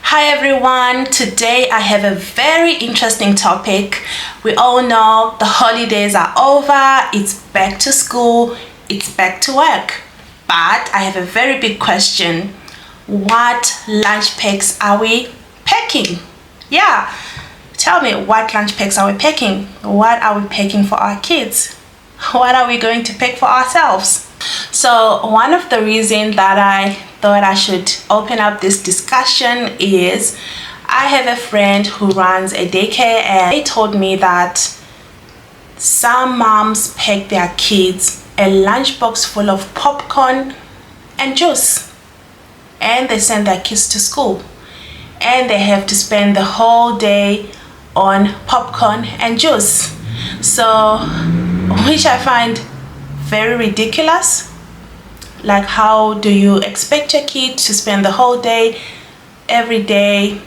Hi everyone, today I have a very interesting topic. We all know the holidays are over, it's back to school, it's back to work. But I have a very big question. What lunch packs are we packing? Yeah, tell me, what lunch packs are we packing? What are we packing for our kids? What are we going to pack for ourselves? So one of the reasons that I thought I should open up this discussion is I have a friend who runs a daycare, and they told me that some moms pack their kids a lunchbox full of popcorn and juice, and they send their kids to school, and they have to spend the whole day on popcorn and juice. So, which I find very ridiculous. Like, how do you expect your kid to spend the whole day every day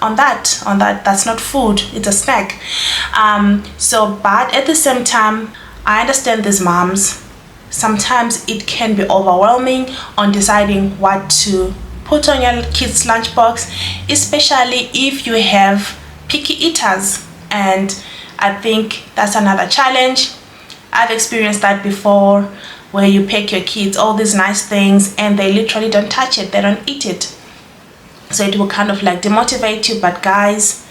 on that? That's not food, it's a snack. But at the same time, I understand these moms. Sometimes it can be overwhelming on deciding what to put on your kids' lunchbox, especially if you have picky eaters, and I think that's another challenge. I've experienced that before, where you pack your kids all these nice things and they literally don't touch it, they don't eat it. So it will kind of like demotivate you. But guys,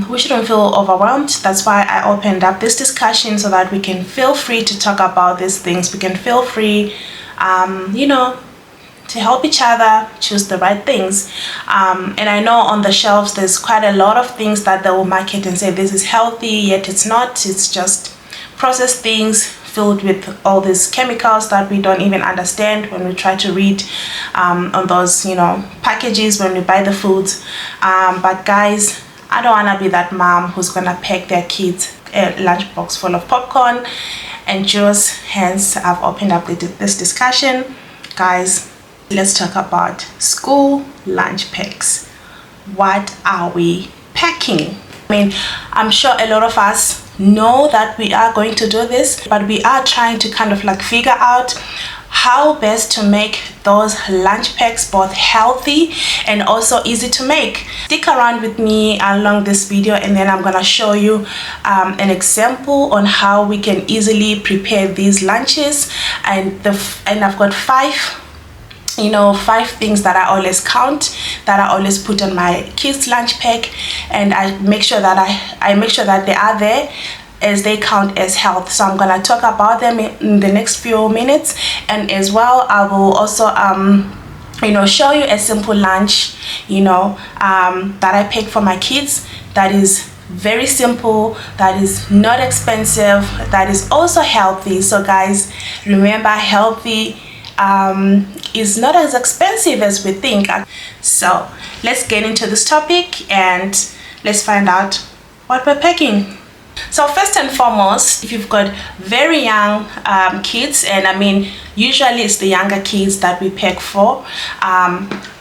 we shouldn't feel overwhelmed. That's why I opened up this discussion, so that we can feel free to talk about these things. We can feel free, to help each other choose the right things. And I know on the shelves there's quite a lot of things that they will market and say this is healthy, yet it's not. It's just processed things filled with all these chemicals that we don't even understand when we try to read on those packages when we buy the foods. But guys, I don't want to be that mom who's gonna pack their kids a lunchbox full of popcorn and juice. Hence, I've opened up this discussion. Guys, let's talk about school lunch packs. What are we packing? I mean, I'm sure a lot of us know that we are going to do this, but we are trying to kind of like figure out how best to make those lunch packs both healthy and also easy to make. Stick around with me along this video, and then I'm gonna show you an example on how we can easily prepare these lunches. And I've got five things that I always count, that I always put on my kids' lunch pack, and I make sure that they are there as they count as health. So I'm gonna talk about them in the next few minutes, and as well I will also show you a simple lunch that I pack for my kids, that is very simple, that is not expensive, that is also healthy. So guys, remember, healthy is not as expensive as we think. So let's get into this topic and let's find out what we're packing. So first and foremost, if you've got very young kids, and I mean usually it's the younger kids that we pack for,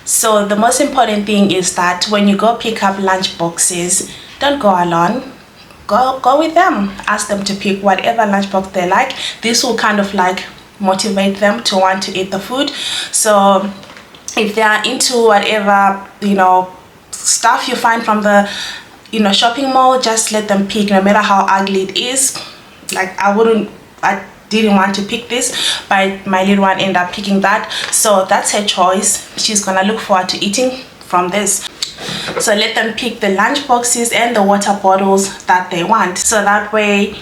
so the most important thing is that when you go pick up lunch boxes, don't go alone. Go with them. Ask them to pick whatever lunchbox they like. This will kind of like motivate them to want to eat the food. So if they are into whatever stuff you find from the shopping mall, just let them pick, no matter how ugly it is. Like I didn't want to pick this, but my little one ended up picking that, so that's her choice. She's gonna look forward to eating from this. So let them pick the lunch boxes and the water bottles that they want, so that way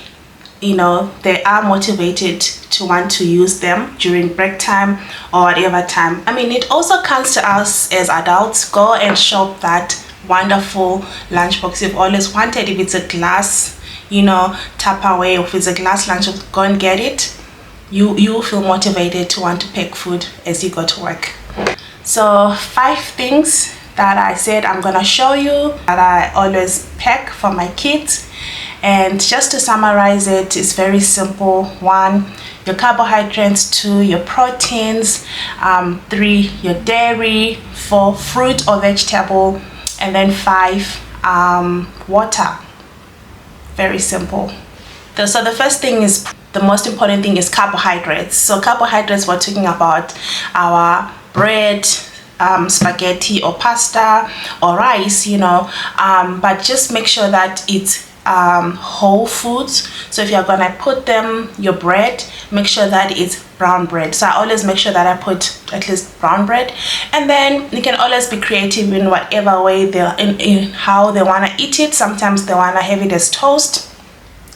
they are motivated to want to use them during break time or whatever time. I mean, it also comes to us as adults. Go and shop that wonderful lunchbox you've always wanted. If it's a glass Tupperware, or if it's a glass lunch, go and get it. You feel motivated to want to pack food as you go to work. So 5 things that I said I'm gonna show you that I always pack for my kids. And just to summarize it, it's very simple. 1, your carbohydrates. 2, your proteins. 3, your dairy. 4, fruit or vegetable. And then 5, water. Very simple. So the first thing is, the most important thing is carbohydrates. So carbohydrates, we're talking about our bread, spaghetti or pasta or rice, you know, but just make sure that it's whole foods. So if you're gonna put them your bread, make sure that it's brown bread. So I always make sure that I put at least brown bread, and then you can always be creative in whatever way they're in how they want to eat it. Sometimes they want to have it as toast.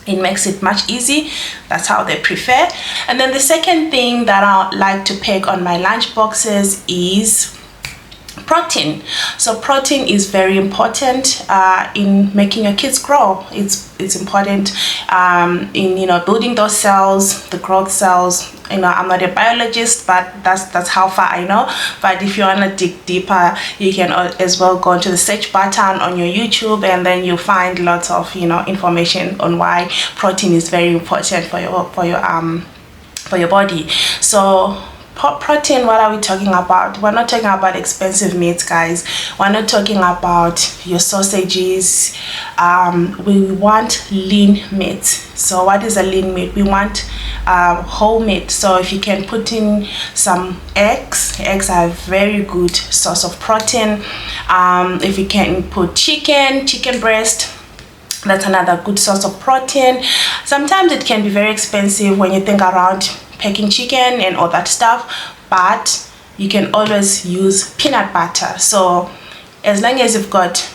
It makes it much easy. That's how they prefer. And then the second thing that I like to pack on my lunch boxes is protein. So protein is very important in making your kids grow. It's important in, you know, building those cells, the growth cells. You know, I'm not a biologist, but that's how far I know. But if you want to dig deeper, you can as well go into the search button on your YouTube, and then you'll find lots of, you know, information on why protein is very important for your body. So protein, what are we talking about? We're not talking about expensive meats, guys. We're not talking about your sausages. We want lean meat. So what is a lean meat? We want whole meat. So if you can put in some eggs are a very good source of protein. If you can put chicken breast, that's another good source of protein. Sometimes it can be very expensive when you think around packing chicken and all that stuff, but you can always use peanut butter. So as long as you've got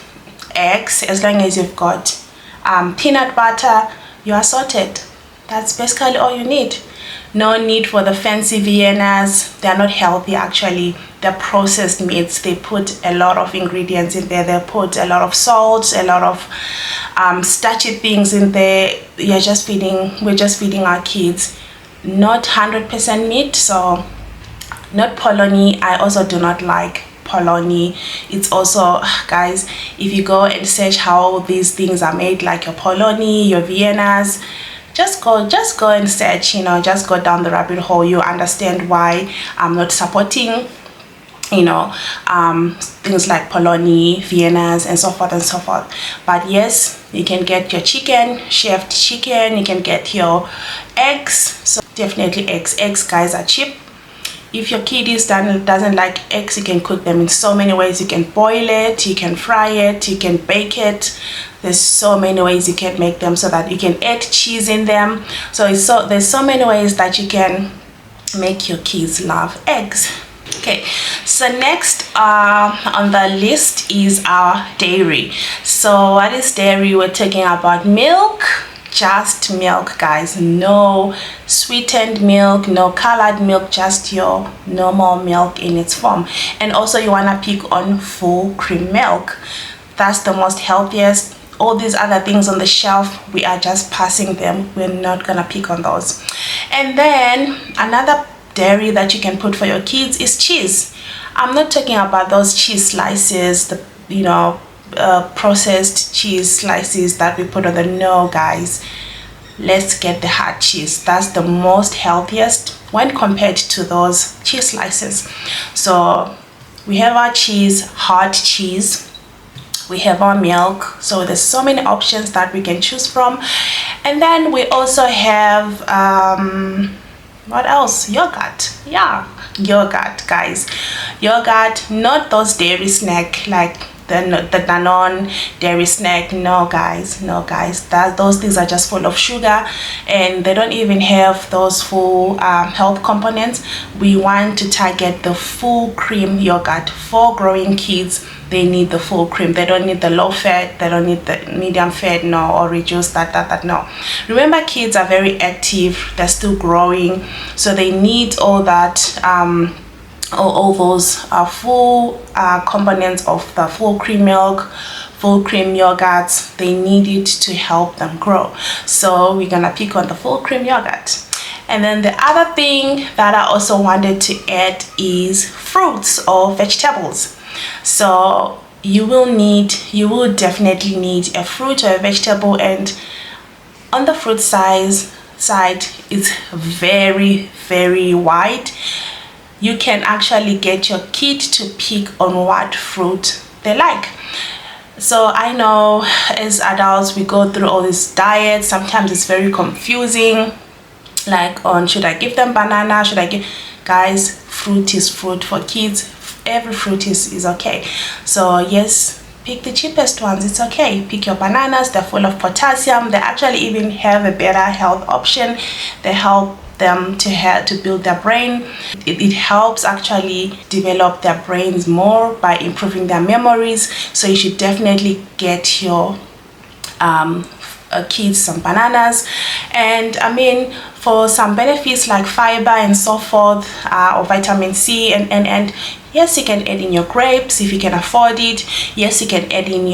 eggs, as long as you've got peanut butter, you are sorted. That's basically all you need. No need for the fancy Viennas. They're not healthy, actually. They're processed meats. They put a lot of ingredients in there. They put a lot of salt, a lot of starchy things in there. We're just feeding our kids not 100% meat. So not polony. I also do not like polony. It's also, guys, if you go and search how these things are made, like your polony, your Viennas, just go and search, you know, just go down the rabbit hole. You understand why I'm not supporting, you know, things like polony, Viennas, and so forth and so forth. But yes, you can get your chicken, chefed chicken. You can get your eggs. So definitely eggs, guys, are cheap. If your kid doesn't like eggs, you can cook them in so many ways. You can boil it, you can fry it, you can bake it. There's so many ways you can make them, so that you can add cheese in them. So there's so many ways that you can make your kids love eggs. Okay, so next on the list is our dairy. So what is dairy? We're talking about milk. Just milk, guys. No sweetened milk, no colored milk, just your normal milk in its form. And also you want to pick on full cream milk. That's the most healthiest. All these other things on the shelf, we are just passing them. We're not gonna pick on those. And then another dairy that you can put for your kids is cheese. I'm not talking about those cheese slices, the, you know, processed cheese slices that we put on the, no, guys. Let's get the hard cheese. That's the most healthiest when compared to those cheese slices. So we have our cheese, hard cheese. We have our milk. So there's so many options that we can choose from. And then we also have what else? Yogurt. Yeah, yogurt, guys. Yogurt, not those dairy snack like the Danone dairy snack. No, guys, those things are just full of sugar, and they don't even have those full health components. We want to target the full cream yogurt for growing kids. They need the full cream. They don't need the low fat, they don't need the medium fat, no, or reduce that, no. Remember, kids are very active, they're still growing, so they need all that all those full components of the full cream milk, full cream yogurts. They need it to help them grow. So we're gonna pick on the full cream yogurt. And then the other thing that I also wanted to add is fruits or vegetables. So you will definitely need a fruit or a vegetable, and on the fruit side it's very, very wide. You can actually get your kid to pick on what fruit they like. So I know as adults we go through all these diets. Sometimes it's very confusing, like on should I give them banana, should I give, guys, fruit is fruit for kids. every fruit is okay. So yes, pick the cheapest ones, it's okay. Pick your bananas, they're full of potassium. They actually even have a better health option. They help them to build their brain. It helps actually develop their brains more by improving their memories. So you should definitely get your kids some bananas. And I mean, for some benefits like fiber and so forth, or vitamin C, and yes, you can add in your grapes if you can afford it. Yes, you can add in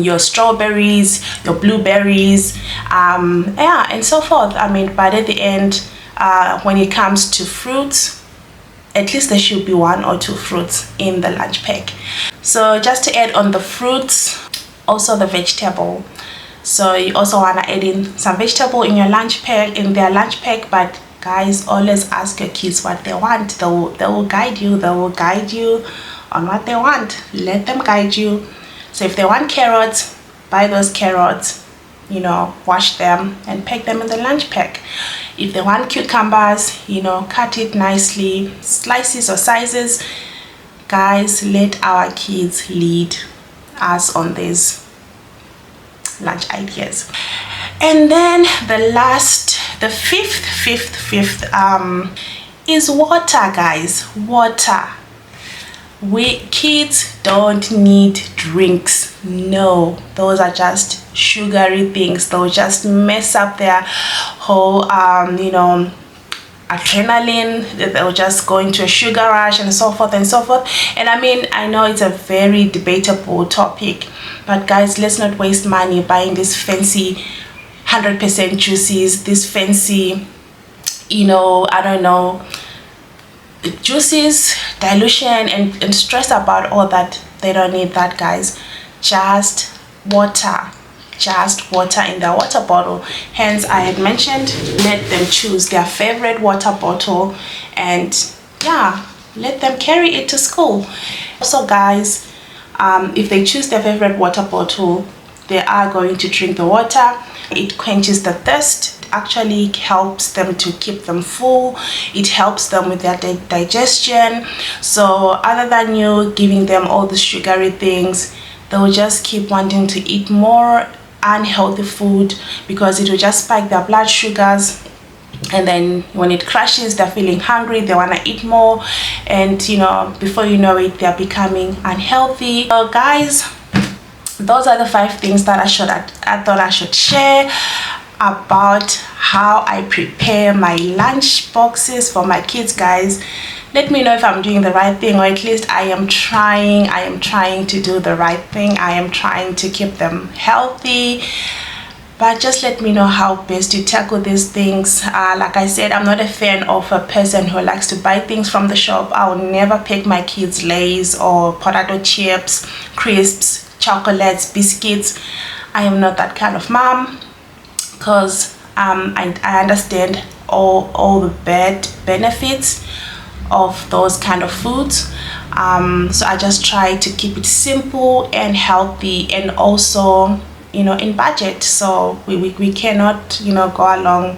your strawberries, your blueberries, yeah, and so forth. I mean, but at the end, when it comes to fruits, at least there should be 1 or 2 fruits in the lunch pack. So just to add on the fruits, also the vegetable. So you also want to add in some vegetable in your lunch pack, in their lunch pack. But guys, always ask your kids what they want. They will guide you. They will guide you on what they want. Let them guide you. So if they want carrots, buy those carrots, you know, wash them and pack them in the lunch pack. If they want cucumbers, you know, cut it nicely, slices or sizes. Guys, let our kids lead us on these lunch ideas. And then the fifth is water, guys. Water. Kids don't need drinks. No, those are just sugary things. They'll just mess up their whole you know, adrenaline. They'll just go into a sugar rush and so forth and so forth. And I mean, I know it's a very debatable topic, but guys, let's not waste money buying these fancy 100% juices, this fancy, you know, I don't know, juices, dilution, and stress about all that. They don't need that, guys. Just water in their water bottle. Hence, I had mentioned, let them choose their favorite water bottle, and yeah, let them carry it to school. Also, guys, if they choose their favorite water bottle, they are going to drink the water. It quenches the thirst. Actually helps them to keep them full. It helps them with their digestion. So other than you giving them all the sugary things, they will just keep wanting to eat more unhealthy food, because it will just spike their blood sugars, and then when it crashes, they're feeling hungry, they want to eat more, and you know, before you know it, they're becoming unhealthy. So guys, those are the 5 things that I thought I should share about how I prepare my lunch boxes for my kids. Guys, let me know if I'm doing the right thing, or at least I am trying to do the right thing. I am trying to keep them healthy. But just let me know how best to tackle these things. Like I said, I'm not a fan of a person who likes to buy things from the shop. I will never pick my kids Lay's or potato chips, crisps, chocolates, biscuits. I am not that kind of mom, because I understand all the bad benefits of those kind of foods. So I just try to keep it simple and healthy, and also, you know, in budget. So we cannot, you know, go along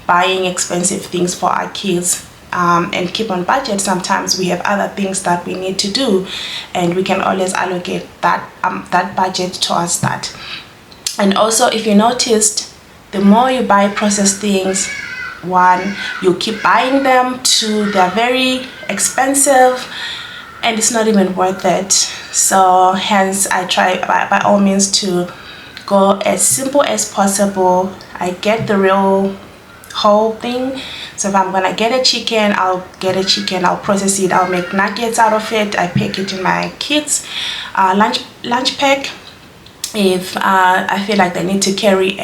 buying expensive things for our kids and keep on budget. Sometimes we have other things that we need to do, and we can always allocate that budget towards that. And also, if you noticed, the more you buy processed things, 1, you keep buying them, 2, they're very expensive and it's not even worth it. So hence I try by all means to go as simple as possible. I get the real whole thing. So if I'm gonna get a chicken, I'll get a chicken, I'll process it, I'll make nuggets out of it, I pack it in my kids lunch pack. If I feel like they need to carry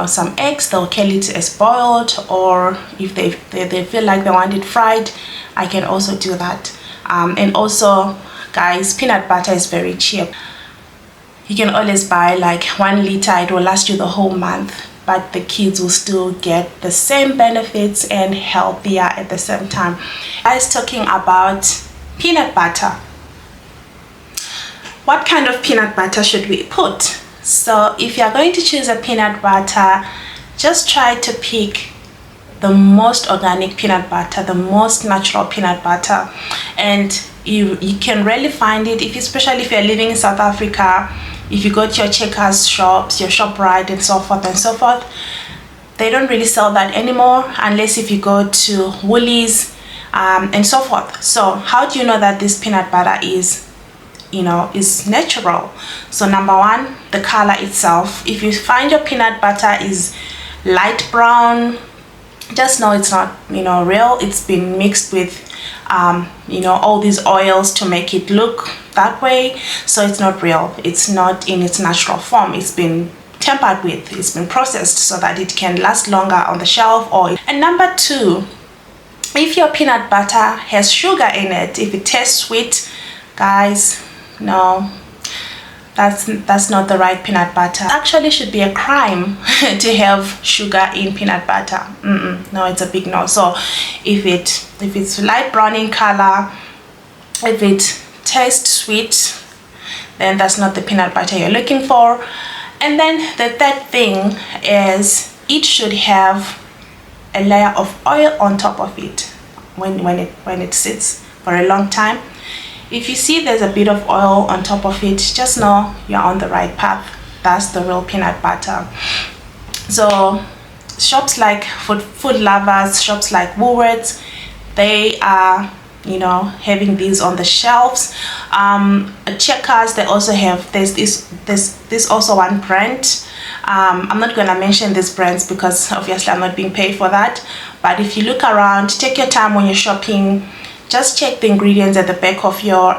some eggs, they'll carry it as boiled, or if they feel like they want it fried, I can also do that. And also, guys, peanut butter is very cheap. You can always buy like 1 liter, it will last you the whole month, but the kids will still get the same benefits and healthier at the same time. Guys, talking about peanut butter, what kind of peanut butter should we put? So if you're going to choose a peanut butter, just try to pick the most organic peanut butter, the most natural peanut butter, and you can rarely find it, especially if you're living in South Africa. If you go to your Checkers shops, your ShopRite, and so forth and so forth, they don't really sell that anymore, unless if you go to Woolies and so forth. So how do you know that this peanut butter is natural? So number one, the color itself. If you find your peanut butter is light brown, just know it's not real. It's been mixed with all these oils to make it look that way, so it's not real. It's not in its natural form. It's been tampered with, it's been processed so that it can last longer on the shelf. And number two, if your peanut butter has sugar in it, if it tastes sweet, guys, no, that's not the right peanut butter. It actually should be a crime to have sugar in peanut butter. No, it's a big no. So if it's light brown in color, if it tastes sweet, then that's not the peanut butter you're looking for. And then the third thing is it should have a layer of oil on top of it when it sits for a long time. If you see there's a bit of oil on top of it, just know you're on the right path. That's the real peanut butter. So shops like Food Lovers, shops like Woolworths, they are having these on the shelves. Checkers, they also have this also one brand. I'm not gonna mention these brands because obviously I'm not being paid for that, but if you look around, take your time when you're shopping, just check the ingredients at the back of your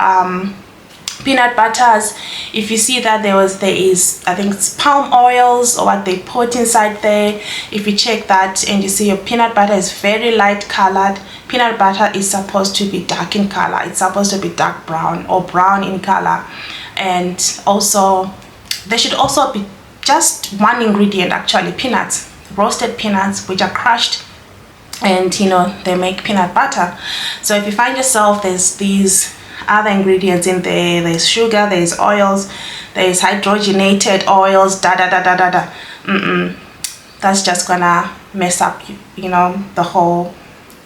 peanut butters. If you see that there is, I think it's palm oils or what they put inside there, if you check that and you see your peanut butter is very light colored, peanut butter is supposed to be dark in color. It's supposed to be dark brown or brown in color. And also there should also be just one ingredient, actually, peanuts, roasted peanuts, which are crushed, and they make peanut butter. So if you find yourself there's these other ingredients in there, there's sugar, there's oils, there's hydrogenated oils, that's just gonna mess up the whole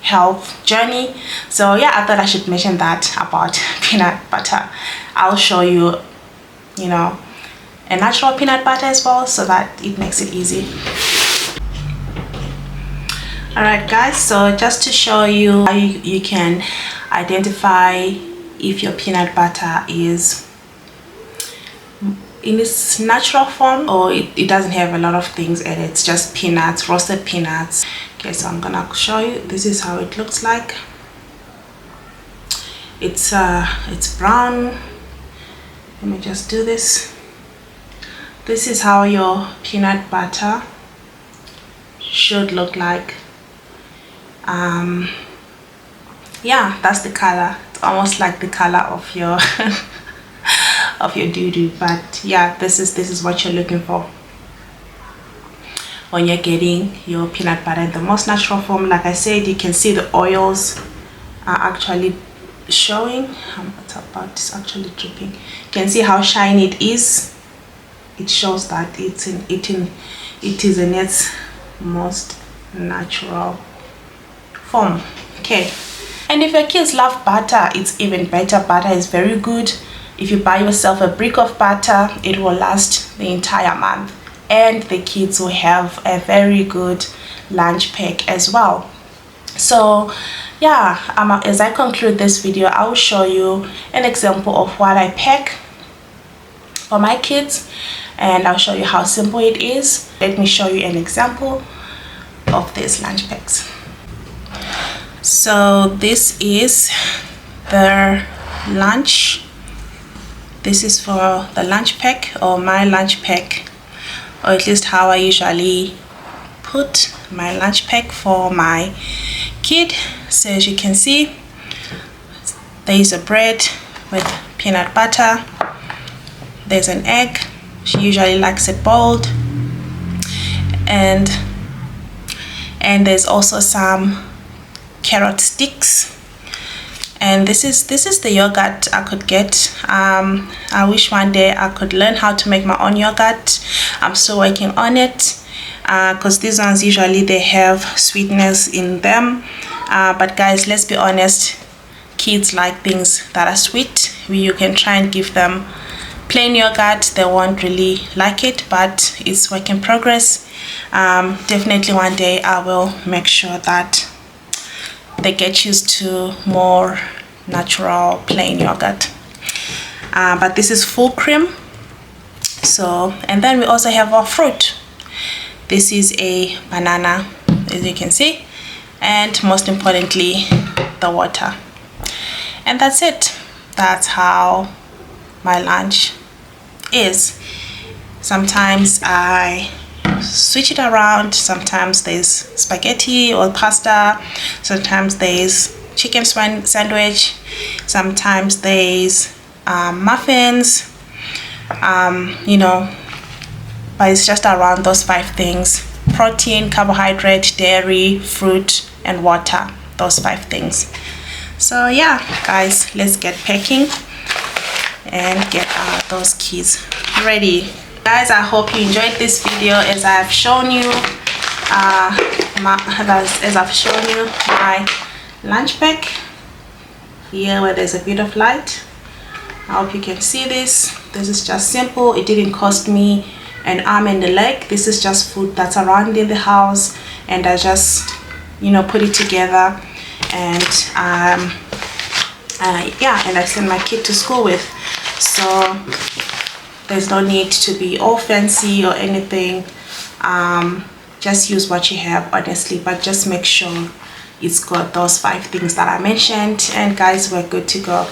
health journey. So yeah, I thought I should mention that about peanut butter. I'll show you a natural peanut butter as well, so that it makes it easy. Alright guys, so just to show you how you can identify if your peanut butter is in its natural form or it doesn't have a lot of things in it, it's just peanuts, roasted peanuts. Okay, so I'm gonna show you. This is how it looks like. It's brown. Let me just do this. This is how your peanut butter should look like. Yeah, that's the color. It's almost like the color of your of your doo-doo, but yeah, this is what you're looking for when you're getting your peanut butter in the most natural form. Like I said, you can see the oils are actually showing. What's about this actually dripping? You can see how shiny it is. It shows that it is in its most natural form. Okay, and if your kids love butter, it's even better. Butter is very good. If you buy yourself a brick of butter, it will last the entire month, and the kids will have a very good lunch pack as well. So yeah, as I conclude this video, I will show you an example of what I pack for my kids, and I'll show you how simple it is. Let me show you an example of these lunch packs. So this is the lunch. This is for the lunch pack, or my lunch pack, or at least how I usually put my lunch pack for my kid. So as you can see, there is a bread with peanut butter, there's an egg, she usually likes it boiled, and there's also some carrot sticks, and this is the yogurt I could get. I wish one day I could learn how to make my own yogurt. I'm still working on it. because these ones usually they have sweetness in them, but guys, let's be honest, kids like things that are sweet. You can try and give them plain yogurt, they won't really like it, but it's work in progress. Definitely one day I will make sure that they get used to more natural plain yogurt. But this is full cream. So, and then we also have our fruit. This is a banana, as you can see, and most importantly the water. And that's it. That's how my lunch is. Sometimes I switch it around. Sometimes there's spaghetti or pasta, sometimes there's chicken sandwich, sometimes there's muffins, you know, but it's just around those 5 things: protein, carbohydrate, dairy, fruit, and water. Those 5 things. So yeah guys, let's get packing and get those kids ready. Guys, I hope you enjoyed this video as I've shown you my lunch pack here, where there's a bit of light. I hope you can see this. This is just simple. It didn't cost me an arm and a leg. This is just food that's around in the house, and I just, you know, put it together, and yeah, and I send my kid to school with. So there's no need to be all fancy or anything. Just use what you have, honestly, but just make sure it's got those 5 things that I mentioned, and guys, we're good to go.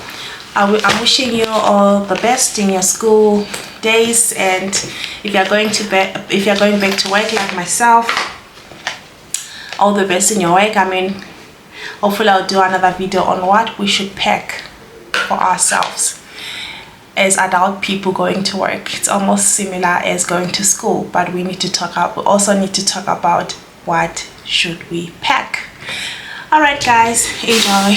I'm wishing you all the best in your school days, and if you're going back to work like myself, all the best in your work. I mean, hopefully I'll do another video on what we should pack for ourselves as adult people going to work. It's almost similar as going to school, but we also need to talk about what should we pack. All right guys, enjoy.